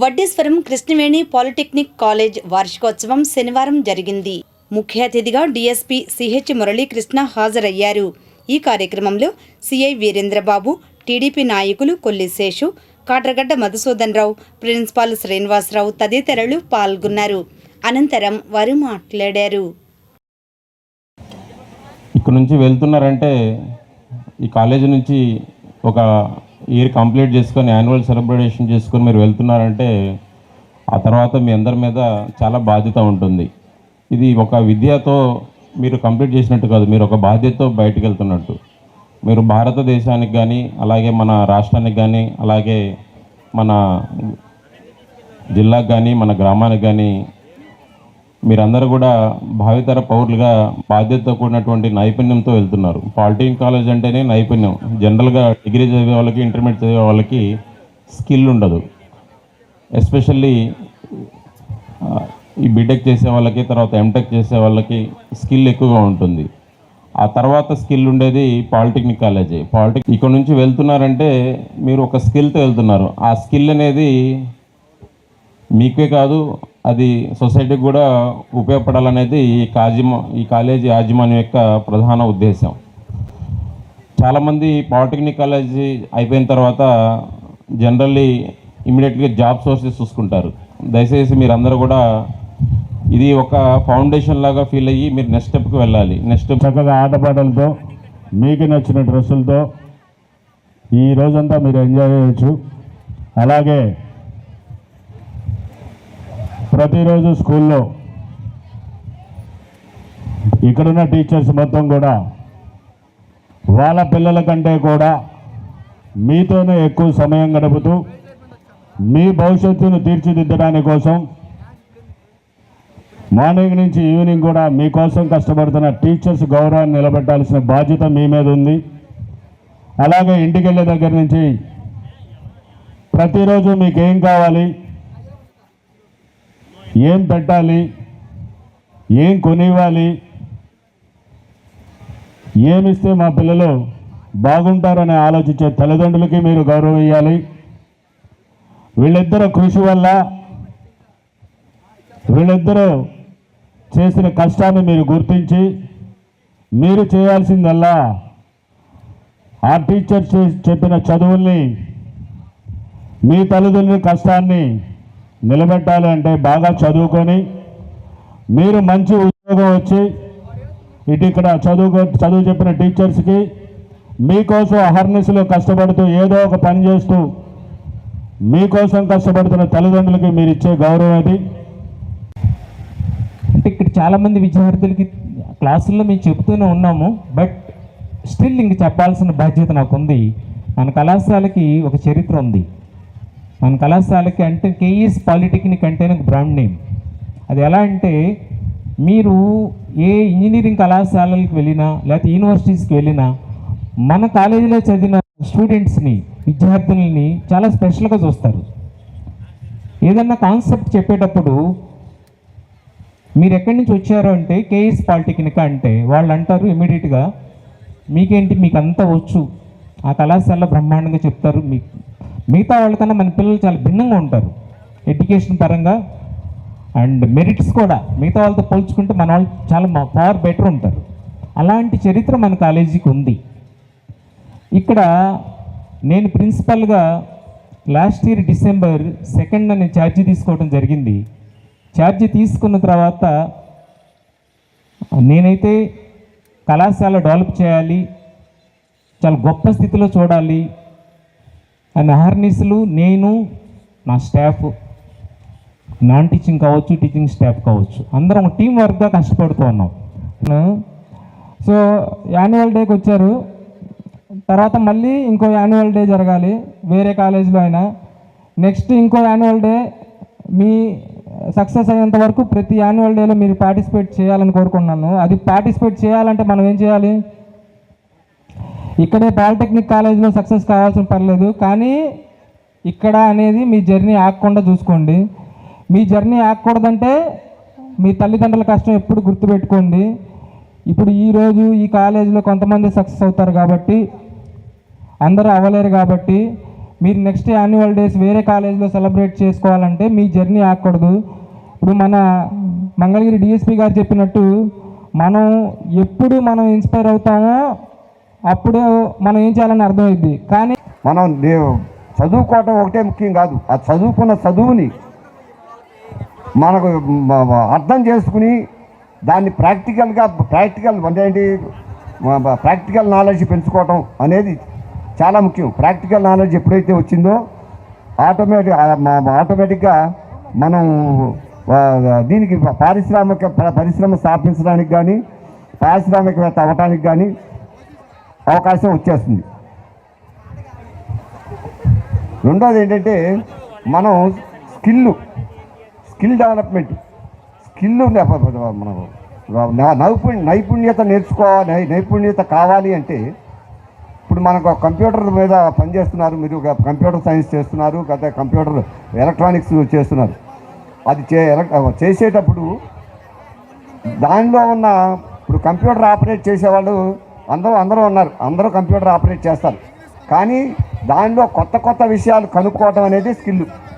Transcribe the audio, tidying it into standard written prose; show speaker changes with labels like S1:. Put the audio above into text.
S1: Vaddeswaram Krishnaveni polytechnic college వార్షికోత్సవం శనివారం జరిగింది. ముఖ్య అతిథిగా డీఎస్పీ సిహెచ్ మురళీకృష్ణ హాజరయ్యారు. ఈ కార్యక్రమంలో సిఐ వీరేంద్రబాబు, టీడీపీ నాయకులు కొల్లి శేషు, కాట్రగడ్డ మధుసూదన్ రావు, ప్రిన్సిపాల్ శ్రీనివాసరావు తదితరులు పాల్గొన్నారు. అనంతరం వారు మాట్లాడారు.
S2: ఇక్కడ నుంచి వెళ్తున్నారంటే ఈ కాలేజీ నుంచి ఒక ఇయర్ కంప్లీట్ చేసుకొని యాన్యువల్ సెలబ్రేషన్ చేసుకొని మీరు వెళ్తున్నారంటే ఆ తర్వాత మీ అందరి మీద చాలా బాధ్యత ఉంటుంది. ఇది ఒక విద్యతో మీరు కంప్లీట్ చేసినట్టు కాదు, మీరు ఒక బాధ్యతతో బయటకు వెళ్తున్నట్టు. మీరు భారతదేశానికి కానీ, అలాగే మన రాష్ట్రానికి కానీ, అలాగే మన జిల్లాకు కానీ, మన గ్రామానికి కానీ మీరందరూ కూడా భావితర పౌరులుగా బాధ్యతతో కూడినటువంటి నైపుణ్యంతో వెళ్తున్నారు. పాలిటెక్నిక్ కాలేజ్ అంటేనే నైపుణ్యం. జనరల్గా డిగ్రీ చదివే వాళ్ళకి, ఇంటర్మీడియట్ చదివే వాళ్ళకి స్కిల్ ఉండదు. ఎస్పెషల్లీ ఈ బీటెక్ చేసే వాళ్ళకి, తర్వాత ఎంటెక్ చేసే వాళ్ళకి స్కిల్ ఎక్కువగా ఉంటుంది. ఆ తర్వాత స్కిల్ ఉండేది పాలిటెక్నిక్ కాలేజీ. ఇక్కడ నుంచి వెళ్తున్నారంటే మీరు ఒక స్కిల్తో వెళ్తున్నారు. ఆ స్కిల్ అనేది మీకే కాదు, అది సొసైటీకి కూడా ఉపయోగపడాలనేది ఈ కాలేజీ యాజమాన్యం యొక్క ప్రధాన ఉద్దేశం. చాలామంది పాలిటెక్నిక్ కాలేజీ అయిపోయిన తర్వాత జనరల్లీ ఇమీడియట్గా జాబ్ సోర్సెస్ చూసుకుంటారు. దయచేసి మీరందరూ కూడా ఇది ఒక ఫౌండేషన్ లాగా ఫీల్ అయ్యి మీరు నెక్స్ట్ స్టెప్కి వెళ్ళాలి. నెక్స్ట్
S3: చక్కగా ఆటపాటలతో, మీకు నచ్చిన డ్రెస్సులతో ఈ రోజంతా మీరు ఎంజాయ్ చేయవచ్చు. అలాగే ప్రతిరోజు స్కూల్లో ఇక్కడున్న టీచర్స్ మొత్తం కూడా వాళ్ళ పిల్లల కంటే కూడా మీతోనే ఎక్కువ సమయం గడుపుతూ మీ భవిష్యత్తును తీర్చిదిద్దడానికి కోసం మార్నింగ్ నుంచి ఈవినింగ్ కూడా మీకోసం కష్టపడుతున్న టీచర్స్ గౌరవాన్ని నిలబెట్టాల్సిన బాధ్యత మీ మీద ఉంది. అలాగే ఇంటికి వెళ్ళే దగ్గర నుంచి ప్రతిరోజు మీకు ఏం కావాలి, ఏం పెట్టాలి, ఏం కొనివ్వాలి, ఏమిస్తే మా పిల్లలు బాగుంటారని ఆలోచించే తల్లిదండ్రులకి మీరు గౌరవం ఇవ్వాలి. వీళ్ళిద్దరూ కృషి వల్ల, వీళ్ళిద్దరూ చేసిన కష్టాన్ని మీరు గుర్తించి మీరు చేయాల్సిందల్లా ఆ టీచర్ చెప్పిన చదువుల్ని, మీ తల్లిదండ్రుల కష్టాన్ని నిలబెట్టాలి అంటే బాగా చదువుకొని మీరు మంచి ఉద్యోగం వచ్చి ఇక్కడ చదువు చెప్పిన టీచర్స్కి మీకోసం అహర్నిశలో కష్టపడుతూ ఏదో ఒక పని చేస్తూ మీకోసం కష్టపడుతున్న తల్లిదండ్రులకి మీరు ఇచ్చే గౌరవం అది.
S4: అంటే ఇక్కడ చాలామంది విద్యార్థులకి క్లాసుల్లో మేము చెబుతూనే ఉన్నాము, బట్ స్టిల్ ఇంక చెప్పాల్సిన బాధ్యత నాకు ఉంది. మన కళాశాలకి ఒక చరిత్ర ఉంది. మన కళాశాలకి అంటే కేఈఎస్ పాలిటెక్నిక్ అంటే ఒక బ్రాండ్ నేమ్. అది ఎలా అంటే మీరు ఏ ఇంజనీరింగ్ కళాశాలలకు వెళ్ళినా లేకపోతే యూనివర్సిటీస్కి వెళ్ళినా మన కాలేజీలో చదివిన స్టూడెంట్స్ని, విద్యార్థులని చాలా స్పెషల్గా చూస్తారు. ఏదన్నా కాన్సెప్ట్ చెప్పేటప్పుడు మీరు ఎక్కడి నుంచి వచ్చారు అంటే కేఈఎస్ పాలిటెక్నిక్ అంటే వాళ్ళు అంటారు ఇమీడియట్గా, మీకేంటి, మీకు అంతా వచ్చు, ఆ కళాశాలలో బ్రహ్మాండంగా చెప్తారు. మిగతా వాళ్ళకన్నా మన పిల్లలు చాలా భిన్నంగా ఉంటారు ఎడ్యుకేషన్ పరంగా అండ్ మెరిట్స్ కూడా. మిగతా వాళ్ళతో పోల్చుకుంటే మన వాళ్ళు చాలా ఫార్ బెటర్ ఉంటారు. అలాంటి చరిత్ర మన కాలేజీకి ఉంది. ఇక్కడ నేను ప్రిన్సిపల్గా లాస్ట్ ఇయర్ December 2nd నేను ఛార్జీ తీసుకోవడం జరిగింది. ఛార్జీ తీసుకున్న తర్వాత నేనైతే కళాశాల డెవలప్ చేయాలి, చాలా గొప్ప స్థితిలో చూడాలి అని అహర్నిశలు నేను, నా స్టాఫ్, నాన్ టీచింగ్ కావచ్చు, టీచింగ్ స్టాఫ్ కావచ్చు, అందరం టీం వర్క్గా కష్టపడుతూ ఉన్నాం. సో యాన్యువల్ డేకి వచ్చారు, తర్వాత మళ్ళీ ఇంకో యాన్యువల్ డే జరగాలి వేరే కాలేజీలో అయినా. నెక్స్ట్ ఇంకో యాన్యువల్ డే మీ సక్సెస్ అయ్యేంత వరకు ప్రతి యాన్యువల్ డేలో మీరు పార్టిసిపేట్ చేయాలని కోరుకున్నాను. అది పార్టిసిపేట్ చేయాలంటే మనం ఏం చేయాలి? ఇక్కడే పాలిటెక్నిక్ కాలేజీలో సక్సెస్ కావాల్సిన పర్లేదు, కానీ ఇక్కడ అనేది మీ జర్నీ ఆగకుండా చూసుకోండి. మీ జర్నీ ఆగకూడదంటే మీ తల్లిదండ్రుల కష్టం ఎప్పుడు గుర్తుపెట్టుకోండి. ఇప్పుడు ఈరోజు ఈ కాలేజీలో కొంతమంది సక్సెస్ అవుతారు కాబట్టి, అందరూ అవ్వలేరు కాబట్టి మీరు నెక్స్ట్ యాన్యువల్ డేస్ వేరే కాలేజ్లో సెలబ్రేట్ చేసుకోవాలంటే మీ జర్నీ ఆగకూడదు. ఇప్పుడు మన మంగళగిరి డిఎస్పి గారు చెప్పినట్టు మనం ఎప్పుడు మనం ఇన్స్పైర్ అవుతామో అప్పుడు మనం ఏం చేయాలని అర్థమైద్ది. కానీ
S5: మనం చదువుకోవటం ఒకటే ముఖ్యం కాదు, ఆ చదువుకున్న చదువుని మనకు అర్థం చేసుకుని దాన్ని ప్రాక్టికల్ అంటే ఏంటి, ప్రాక్టికల్ నాలెడ్జ్ పెంచుకోవటం అనేది చాలా ముఖ్యం. ప్రాక్టికల్ నాలెడ్జ్ ఎప్పుడైతే వచ్చిందో ఆటోమేటిక్గా మనం దీనికి పరిశ్రమ స్థాపించడానికి కానీ పారిశ్రామికవేత్త అవ్వటానికి కానీ అవకాశం వచ్చేస్తుంది. రెండోది ఏంటంటే మనం స్కిల్ డెవలప్మెంట్, మనం నైపుణ్యత కావాలి అంటే ఇప్పుడు మనకు కంప్యూటర్ మీద పనిచేస్తున్నారు, మీరు కంప్యూటర్ సైన్స్ చేస్తున్నారు, గత కంప్యూటర్ ఎలక్ట్రానిక్స్ చేస్తున్నారు. అది చేసేటప్పుడు దానిలో ఉన్న ఇప్పుడు కంప్యూటర్ ఆపరేట్ చేసేవాళ్ళు అందరూ ఉన్నారు, అందరూ కంప్యూటర్ ఆపరేట్ చేస్తారు. కానీ దానిలో కొత్త విషయాలు కనుక్కోవటం అనేది స్కిల్.